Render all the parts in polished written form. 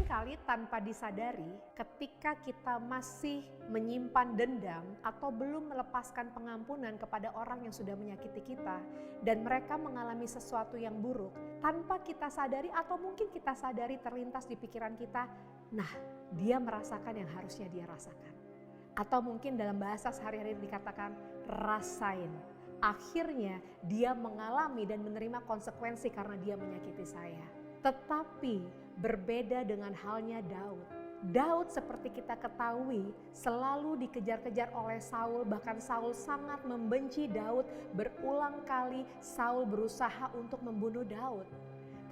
Seringkali tanpa disadari ketika kita masih menyimpan dendam atau belum melepaskan pengampunan kepada orang yang sudah menyakiti kita dan mereka mengalami sesuatu yang buruk, tanpa kita sadari atau mungkin kita sadari terlintas di pikiran kita, nah dia merasakan yang harusnya dia rasakan. Atau mungkin dalam bahasa sehari-hari dikatakan rasain. Akhirnya dia mengalami dan menerima konsekuensi karena dia menyakiti saya. Tetapi berbeda dengan halnya Daud. Daud seperti kita ketahui selalu dikejar-kejar oleh Saul, bahkan Saul sangat membenci Daud. Berulang kali Saul berusaha untuk membunuh Daud.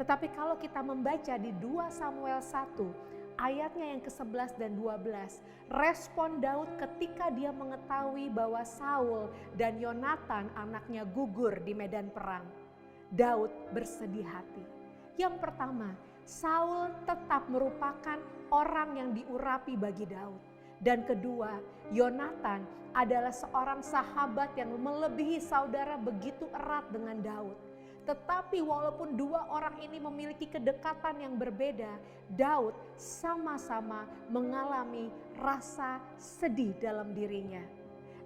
Tetapi kalau kita membaca di 2 Samuel 1 ayatnya yang ke-11 dan 12, respon Daud ketika dia mengetahui bahwa Saul dan Yonatan anaknya gugur di medan perang. Daud bersedih hati. Yang pertama, Saul tetap merupakan orang yang diurapi bagi Daud. Dan kedua, Yonatan adalah seorang sahabat yang melebihi saudara begitu erat dengan Daud. Tetapi walaupun dua orang ini memiliki kedekatan yang berbeda, Daud sama-sama mengalami rasa sedih dalam dirinya.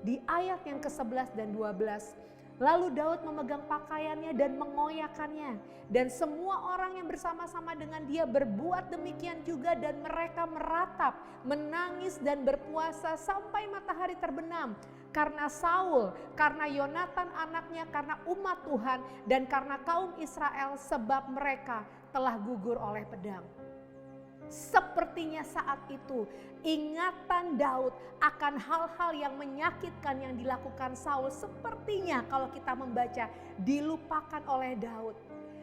Di ayat yang ke-11 dan 12, lalu Daud memegang pakaiannya dan mengoyakkannya. Dan semua orang yang bersama-sama dengan dia berbuat demikian juga dan mereka meratap, menangis dan berpuasa sampai matahari terbenam. Karena Saul, karena Yonatan anaknya, karena umat Tuhan dan karena kaum Israel sebab mereka telah gugur oleh pedang. Sepertinya saat itu ingatan Daud akan hal-hal yang menyakitkan yang dilakukan Saul sepertinya kalau kita membaca dilupakan oleh Daud.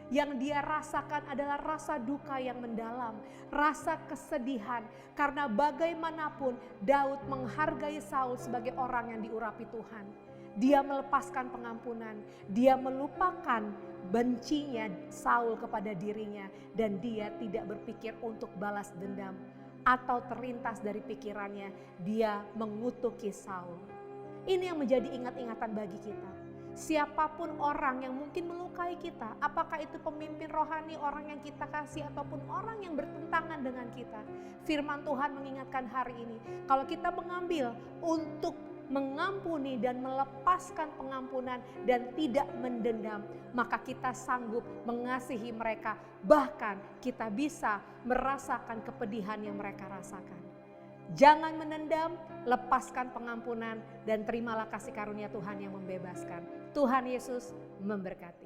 Yang dia rasakan adalah rasa duka yang mendalam, rasa kesedihan karena bagaimanapun Daud menghargai Saul sebagai orang yang diurapi Tuhan. Dia melepaskan pengampunan, dia melupakan bencinya Saul kepada dirinya dan dia tidak berpikir untuk balas dendam atau terlintas dari pikirannya dia mengutuki Saul. Ini yang menjadi ingat-ingatan bagi kita. Siapapun orang yang mungkin melukai kita, apakah itu pemimpin rohani, orang yang kita kasih ataupun orang yang bertentangan dengan kita. Firman Tuhan mengingatkan hari ini, kalau kita mengambil untuk mengampuni dan melepaskan pengampunan dan tidak mendendam, maka kita sanggup mengasihi mereka, bahkan kita bisa merasakan kepedihan yang mereka rasakan. Jangan menendam, lepaskan pengampunan dan terimalah kasih karunia Tuhan yang membebaskan. Tuhan Yesus memberkati.